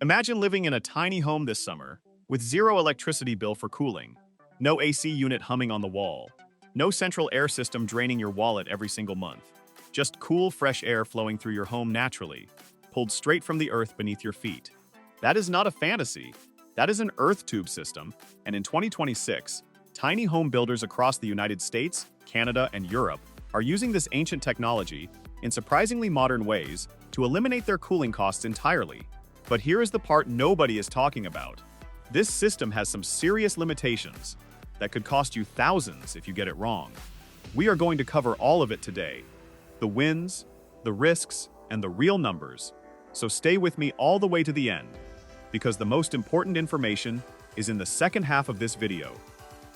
Imagine living in a tiny home this summer, with zero electricity bill for cooling, no AC unit humming on the wall, no central air system draining your wallet every single month, just cool, fresh air flowing through your home naturally, pulled straight from the earth beneath your feet. That is not a fantasy. That is an earth tube system, and in 2026, tiny home builders across the United States, Canada, and Europe are using this ancient technology in surprisingly modern ways to eliminate their cooling costs entirely. But here is the part nobody is talking about. This system has some serious limitations that could cost you thousands if you get it wrong. We are going to cover all of it today. The wins, the risks, and the real numbers. So stay with me all the way to the end, because the most important information is in the second half of this video.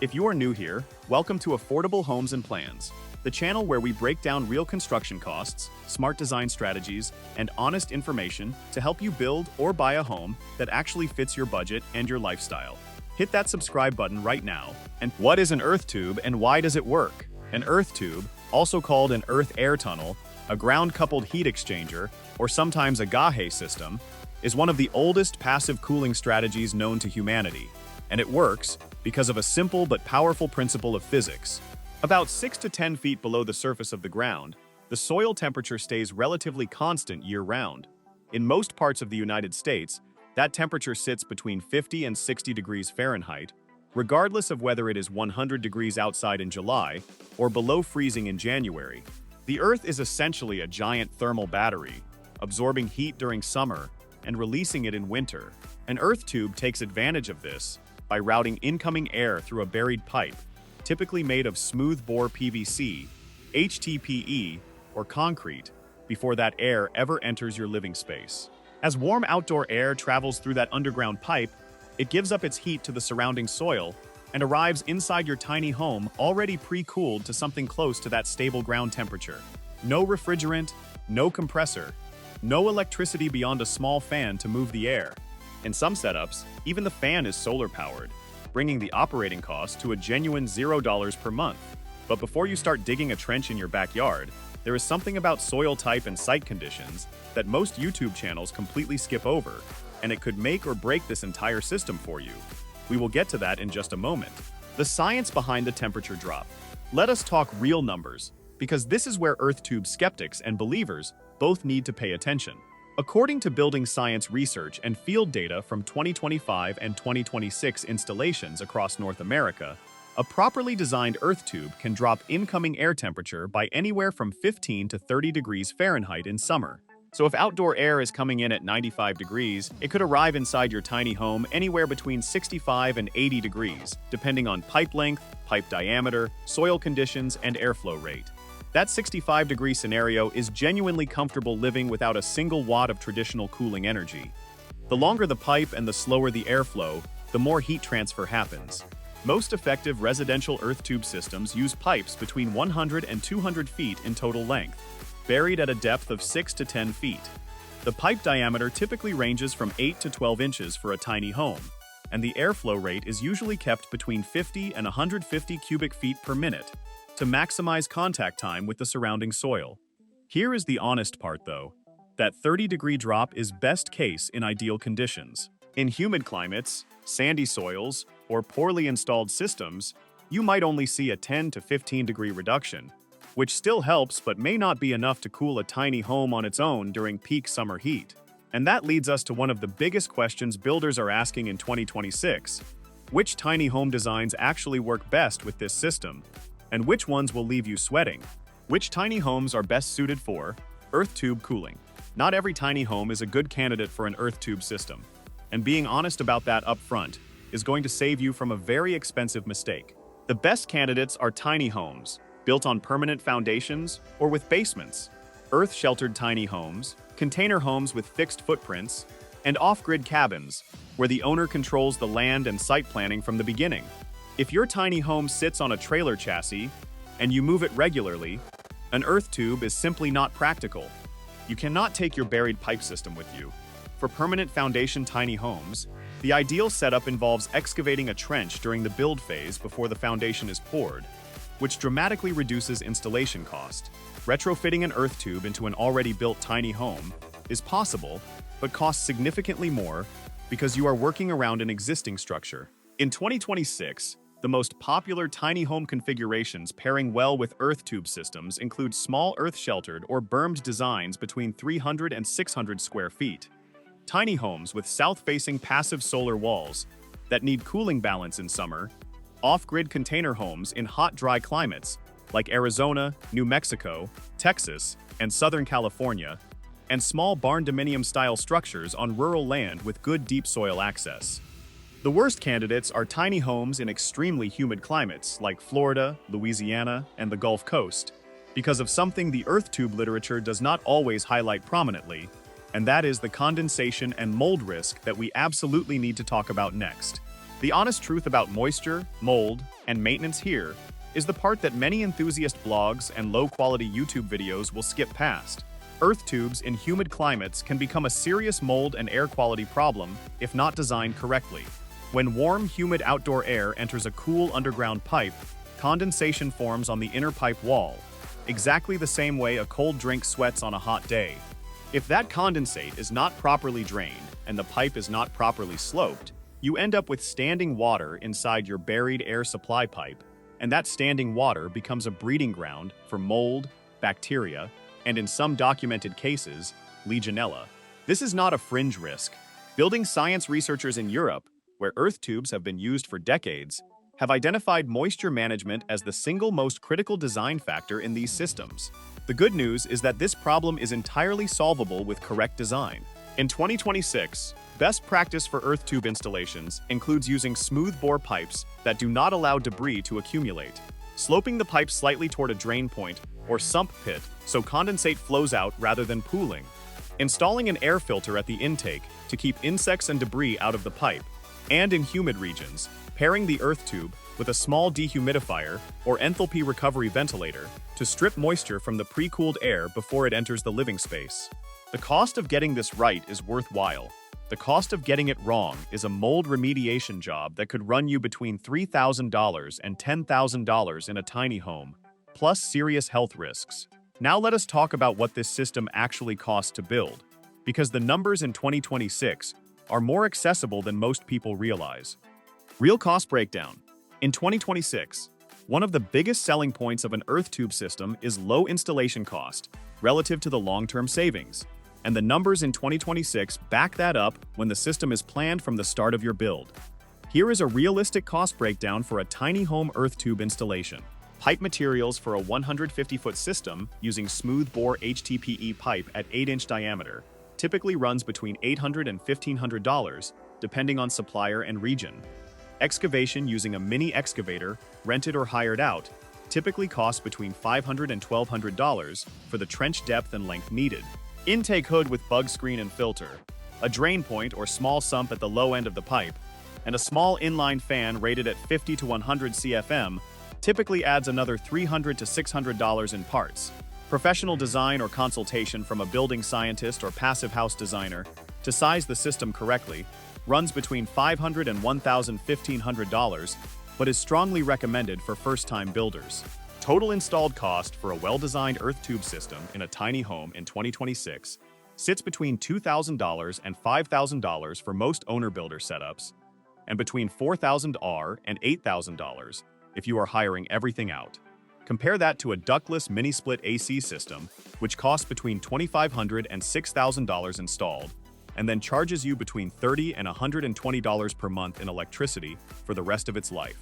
If you are new here, welcome to Affordable Homes and Plans, the channel where we break down real construction costs, smart design strategies, and honest information to help you build or buy a home that actually fits your budget and your lifestyle. Hit that subscribe button right now. And what is an earth tube and why does it work? An earth tube, also called an earth air tunnel, a ground-coupled heat exchanger, or sometimes a GAHE system, is one of the oldest passive cooling strategies known to humanity. And it works because of a simple but powerful principle of physics. About 6 to 10 feet below the surface of the ground, the soil temperature stays relatively constant year-round. In most parts of the United States, that temperature sits between 50 and 60 degrees Fahrenheit, regardless of whether it is 100 degrees outside in July or below freezing in January. The Earth is essentially a giant thermal battery, absorbing heat during summer and releasing it in winter. An earth tube takes advantage of this by routing incoming air through a buried pipe, typically made of smooth-bore PVC, HDPE, or concrete, before that air ever enters your living space. As warm outdoor air travels through that underground pipe, it gives up its heat to the surrounding soil and arrives inside your tiny home already pre-cooled to something close to that stable ground temperature. No refrigerant, no compressor, no electricity beyond a small fan to move the air. In some setups, even the fan is solar-powered, bringing the operating cost to a genuine $0 per month. But before you start digging a trench in your backyard, there is something about soil type and site conditions that most YouTube channels completely skip over, and it could make or break this entire system for you. We will get to that in just a moment. The science behind the temperature drop. Let us talk real numbers, because this is where earth tube skeptics and believers both need to pay attention. According to building science research and field data from 2025 and 2026 installations across North America, a properly designed earth tube can drop incoming air temperature by anywhere from 15 to 30 degrees Fahrenheit in summer. So if outdoor air is coming in at 95 degrees, it could arrive inside your tiny home anywhere between 65 and 80 degrees, depending on pipe length, pipe diameter, soil conditions, and airflow rate. That 65-degree scenario is genuinely comfortable living without a single watt of traditional cooling energy. The longer the pipe and the slower the airflow, the more heat transfer happens. Most effective residential earth tube systems use pipes between 100 and 200 feet in total length, buried at a depth of 6 to 10 feet. The pipe diameter typically ranges from 8 to 12 inches for a tiny home, and the airflow rate is usually kept between 50 and 150 cubic feet per minute, to maximize contact time with the surrounding soil. Here is the honest part though. That 30-degree drop is best case in ideal conditions. In humid climates, sandy soils, or poorly installed systems, you might only see a 10 to 15-degree reduction, which still helps but may not be enough to cool a tiny home on its own during peak summer heat. And that leads us to one of the biggest questions builders are asking in 2026. Which tiny home designs actually work best with this system? And which ones will leave you sweating? Which tiny homes are best suited for earth tube cooling? Not every tiny home is a good candidate for an earth tube system, and being honest about that up front is going to save you from a very expensive mistake. The best candidates are tiny homes, built on permanent foundations or with basements, earth-sheltered tiny homes, container homes with fixed footprints, and off-grid cabins, where the owner controls the land and site planning from the beginning. If your tiny home sits on a trailer chassis and you move it regularly, an earth tube is simply not practical. You cannot take your buried pipe system with you. For permanent foundation tiny homes, the ideal setup involves excavating a trench during the build phase before the foundation is poured, which dramatically reduces installation cost. Retrofitting an earth tube into an already built tiny home is possible, but cost significantly more because you are working around an existing structure. In 2026, the most popular tiny home configurations pairing well with earth tube systems include small earth-sheltered or bermed designs between 300 and 600 square feet, tiny homes with south-facing passive solar walls that need cooling balance in summer, off-grid container homes in hot, dry climates like Arizona, New Mexico, Texas, and Southern California, and small barndominium-style structures on rural land with good deep soil access. The worst candidates are tiny homes in extremely humid climates like Florida, Louisiana, and the Gulf Coast, because of something the earth tube literature does not always highlight prominently, and that is the condensation and mold risk that we absolutely need to talk about next. The honest truth about moisture, mold, and maintenance here is the part that many enthusiast blogs and low-quality YouTube videos will skip past. Earth tubes in humid climates can become a serious mold and air quality problem if not designed correctly. When warm, humid outdoor air enters a cool underground pipe, condensation forms on the inner pipe wall, exactly the same way a cold drink sweats on a hot day. If that condensate is not properly drained and the pipe is not properly sloped, you end up with standing water inside your buried air supply pipe, and that standing water becomes a breeding ground for mold, bacteria, and in some documented cases, Legionella. This is not a fringe risk. Building science researchers in Europe, where earth tubes have been used for decades, have identified moisture management as the single most critical design factor in these systems. The good news is that this problem is entirely solvable with correct design. In 2026, best practice for earth tube installations includes using smooth bore pipes that do not allow debris to accumulate, sloping the pipe slightly toward a drain point or sump pit so condensate flows out rather than pooling, installing an air filter at the intake to keep insects and debris out of the pipe, and in humid regions, pairing the earth tube with a small dehumidifier or enthalpy recovery ventilator to strip moisture from the pre-cooled air before it enters the living space. The cost of getting this right is worthwhile. The cost of getting it wrong is a mold remediation job that could run you between $3,000 and $10,000 in a tiny home, plus serious health risks. Now let us talk about what this system actually costs to build, because the numbers in 2026 are more accessible than most people realize. Real cost breakdown. In 2026, one of the biggest selling points of an earth tube system is low installation cost relative to the long-term savings, and the numbers in 2026 back that up when the system is planned from the start of your build. Here is a realistic cost breakdown for a tiny home earth tube installation. Pipe materials for a 150-foot system using smooth-bore HDPE pipe at 8-inch diameter typically runs between $800 and $1,500, depending on supplier and region. Excavation using a mini excavator, rented or hired out, typically costs between $500 and $1,200 for the trench depth and length needed. Intake hood with bug screen and filter, a drain point or small sump at the low end of the pipe, and a small inline fan rated at 50 to 100 CFM typically adds another $300 to $600 in parts. Professional design or consultation from a building scientist or passive house designer to size the system correctly runs between $500 and $1,500, but is strongly recommended for first-time builders. Total installed cost for a well-designed earth tube system in a tiny home in 2026 sits between $2,000 and $5,000 for most owner-builder setups, and between $4,000 and $8,000 if you are hiring everything out. Compare that to a ductless mini-split AC system, which costs between $2,500 and $6,000 installed, and then charges you between $30 and $120 per month in electricity for the rest of its life.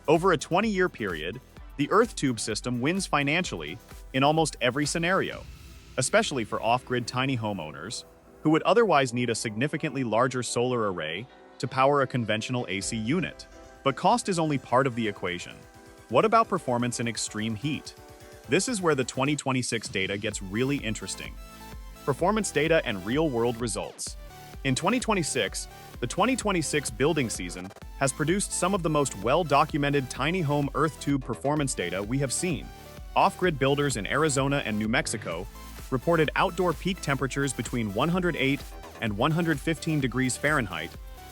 Over a 20-year period, the earth tube system wins financially in almost every scenario, especially for off-grid tiny homeowners who would otherwise need a significantly larger solar array to power a conventional AC unit. But cost is only part of the equation. What about performance in extreme heat? This is where the 2026 data gets really interesting. Performance data and real-world results. In 2026, the 2026 building season has produced some of the most well-documented tiny home earth tube performance data we have seen. Off-grid builders in Arizona and New Mexico reported outdoor peak temperatures between 108 and 115 degrees Fahrenheit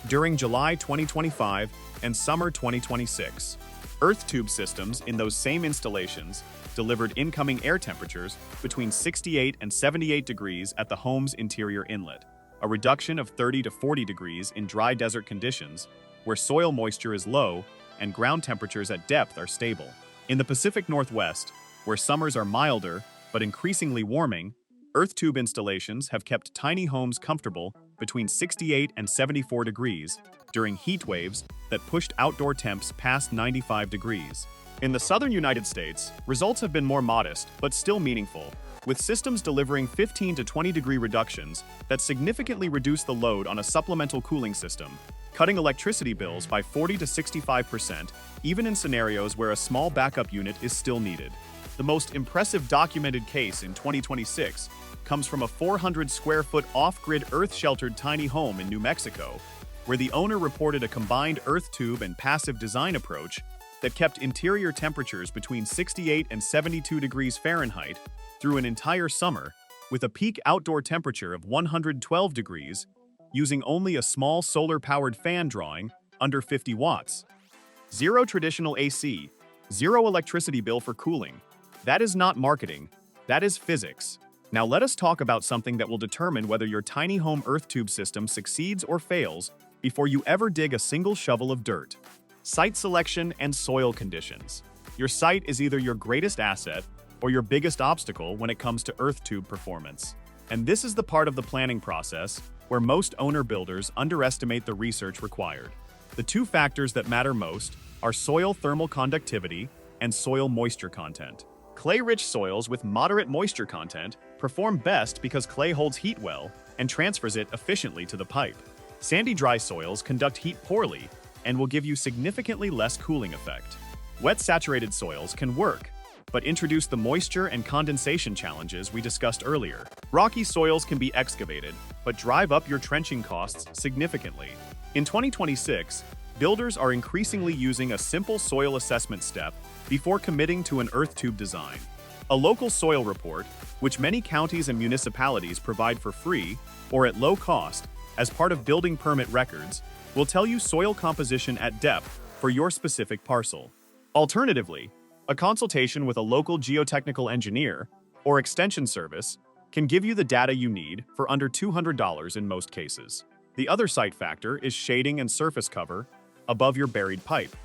during July 2025 and summer 2026. Earth tube systems in those same installations delivered incoming air temperatures between 68 and 78 degrees at the home's interior inlet, a reduction of 30 to 40 degrees in dry desert conditions, where soil moisture is low and ground temperatures at depth are stable. In the Pacific Northwest, where summers are milder but increasingly warming, earth tube installations have kept tiny homes comfortable between 68 and 74 degrees during heat waves that pushed outdoor temps past 95 degrees. In the southern United States, results have been more modest but still meaningful, with systems delivering 15 to 20 degree reductions that significantly reduce the load on a supplemental cooling system, cutting electricity bills by 40 to 65%, even in scenarios where a small backup unit is still needed. The most impressive documented case in 2026 comes from a 400 square foot off-grid earth-sheltered tiny home in New Mexico, where the owner reported a combined earth tube and passive design approach that kept interior temperatures between 68 and 72 degrees Fahrenheit through an entire summer, with a peak outdoor temperature of 112 degrees, using only a small solar-powered fan drawing under 50 watts. Zero traditional AC, zero electricity bill for cooling. That is not marketing, that is physics. Now let us talk about something that will determine whether your tiny home earth tube system succeeds or fails before you ever dig a single shovel of dirt. Site selection and soil conditions. Your site is either your greatest asset or your biggest obstacle when it comes to earth tube performance. And this is the part of the planning process where most owner-builders underestimate the research required. The two factors that matter most are soil thermal conductivity and soil moisture content. Clay-rich soils with moderate moisture content perform best because clay holds heat well and transfers it efficiently to the pipe. Sandy, dry soils conduct heat poorly and will give you significantly less cooling effect. Wet, saturated soils can work, but introduce the moisture and condensation challenges we discussed earlier. Rocky soils can be excavated, but drive up your trenching costs significantly. In 2026, builders are increasingly using a simple soil assessment step before committing to an earth tube design. A local soil report, which many counties and municipalities provide for free or at low cost as part of building permit records, will tell you soil composition at depth for your specific parcel. Alternatively, a consultation with a local geotechnical engineer or extension service can give you the data you need for under $200 in most cases. The other site factor is shading and surface cover above your buried pipe.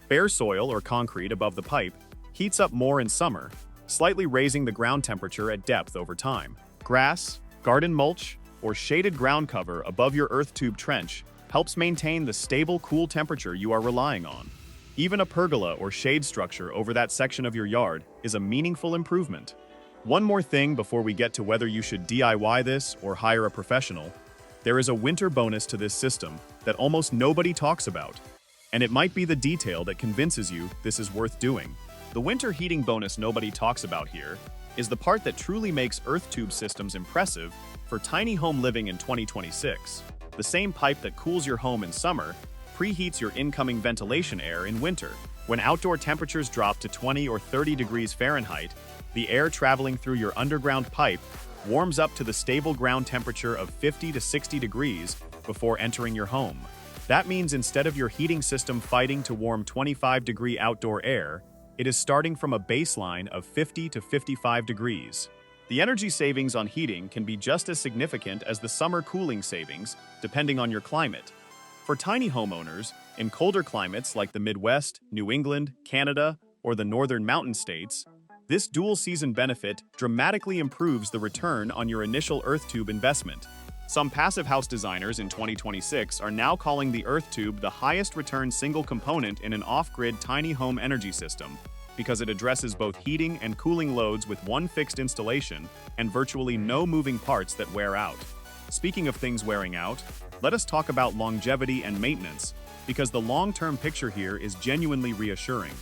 Bare soil or concrete above the pipe heats up more in summer, slightly raising the ground temperature at depth over time. Grass, garden mulch, or shaded ground cover above your earth tube trench helps maintain the stable, cool temperature you are relying on. Even a pergola or shade structure over that section of your yard is a meaningful improvement. One more thing before we get to whether you should DIY this or hire a professional. There is a winter bonus to this system that almost nobody talks about, and it might be the detail that convinces you this is worth doing. The winter heating bonus nobody talks about here is the part that truly makes earth tube systems impressive for tiny home living in 2026. The same pipe that cools your home in summer preheats your incoming ventilation air in winter. When outdoor temperatures drop to 20 or 30 degrees Fahrenheit, the air traveling through your underground pipe warms up to the stable ground temperature of 50 to 60 degrees before entering your home. That means instead of your heating system fighting to warm 25-degree outdoor air, it is starting from a baseline of 50 to 55 degrees. The energy savings on heating can be just as significant as the summer cooling savings, depending on your climate. For tiny homeowners, in colder climates like the Midwest, New England, Canada, or the northern mountain states, this dual-season benefit dramatically improves the return on your initial earth tube investment. Some passive house designers in 2026 are now calling the earth tube the highest return single component in an off-grid tiny home energy system because it addresses both heating and cooling loads with one fixed installation and virtually no moving parts that wear out. Speaking of things wearing out, let us talk about longevity and maintenance, because the long-term picture here is genuinely reassuring.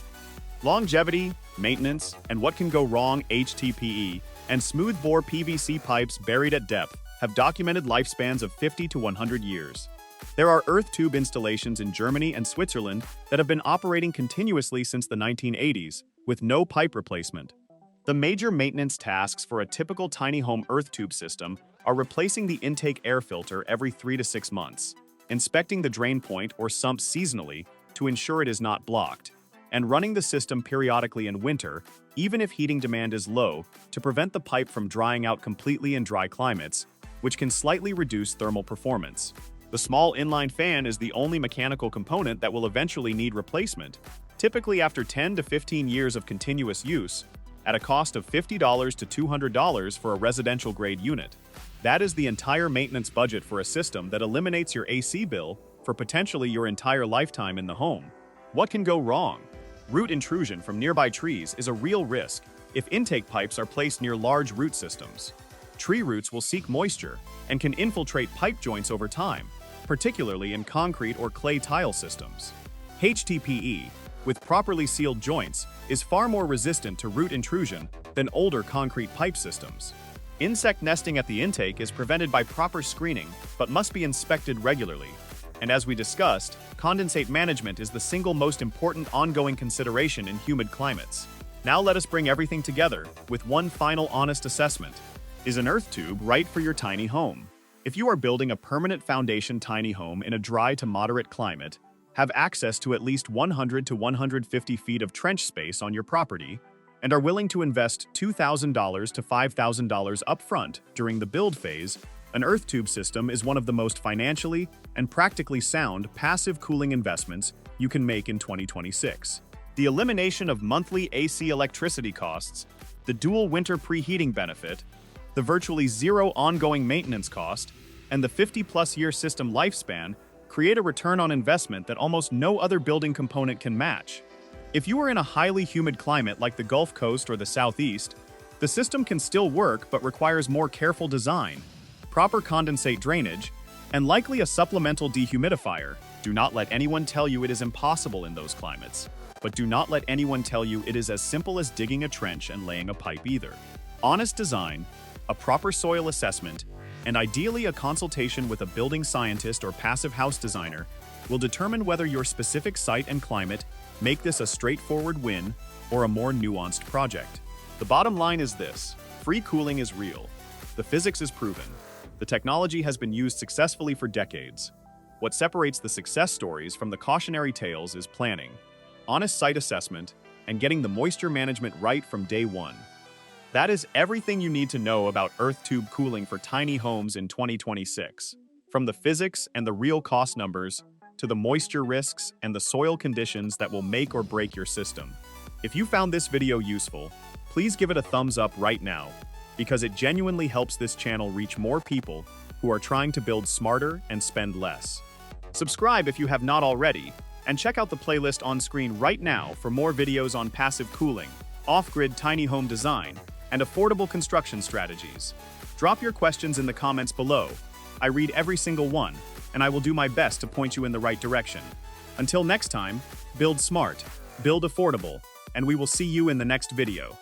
Longevity, maintenance, and what can go wrong HDPE and smooth-bore PVC pipes buried at depth have documented lifespans of 50 to 100 years. There are earth tube installations in Germany and Switzerland that have been operating continuously since the 1980s, with no pipe replacement. The major maintenance tasks for a typical tiny home earth tube system are replacing the intake air filter every 3 to 6 months, inspecting the drain point or sump seasonally to ensure it is not blocked, and running the system periodically in winter, even if heating demand is low, to prevent the pipe from drying out completely in dry climates, which can slightly reduce thermal performance. The small inline fan is the only mechanical component that will eventually need replacement, typically after 10 to 15 years of continuous use, at a cost of $50 to $200 for a residential-grade unit. That is the entire maintenance budget for a system that eliminates your AC bill for potentially your entire lifetime in the home. What can go wrong? Root intrusion from nearby trees is a real risk if intake pipes are placed near large root systems. Tree roots will seek moisture and can infiltrate pipe joints over time, particularly in concrete or clay tile systems. HDPE, with properly sealed joints, is far more resistant to root intrusion than older concrete pipe systems. Insect nesting at the intake is prevented by proper screening, but must be inspected regularly. And as we discussed, condensate management is the single most important ongoing consideration in humid climates. Now let us bring everything together with one final honest assessment. Is an earth tube right for your tiny home? If you are building a permanent foundation tiny home in a dry to moderate climate, have access to at least 100 to 150 feet of trench space on your property, and are willing to invest $2,000 to $5,000 upfront during the build phase, an earth tube system is one of the most financially and practically sound passive cooling investments you can make in 2026. The elimination of monthly AC electricity costs, the dual winter preheating benefit, the virtually zero ongoing maintenance cost, and the 50-plus year system lifespan create a return on investment that almost no other building component can match. If you are in a highly humid climate like the Gulf Coast or the Southeast, the system can still work but requires more careful design, proper condensate drainage, and likely a supplemental dehumidifier. Do not let anyone tell you it is impossible in those climates, but do not let anyone tell you it is as simple as digging a trench and laying a pipe either. Honest design, a proper soil assessment, and ideally a consultation with a building scientist or passive house designer will determine whether your specific site and climate make this a straightforward win or a more nuanced project. The bottom line is this: free cooling is real. The physics is proven. The technology has been used successfully for decades. What separates the success stories from the cautionary tales is planning, honest site assessment, and getting the moisture management right from day one. That is everything you need to know about earth tube cooling for tiny homes in 2026. From the physics and the real cost numbers, to the moisture risks and the soil conditions that will make or break your system. If you found this video useful, please give it a thumbs up right now, because it genuinely helps this channel reach more people who are trying to build smarter and spend less. Subscribe if you have not already, and check out the playlist on screen right now for more videos on passive cooling, off-grid tiny home design, and affordable construction strategies. Drop your questions in the comments below. I read every single one, and I will do my best to point you in the right direction. Until next time, build smart, build affordable, and we will see you in the next video.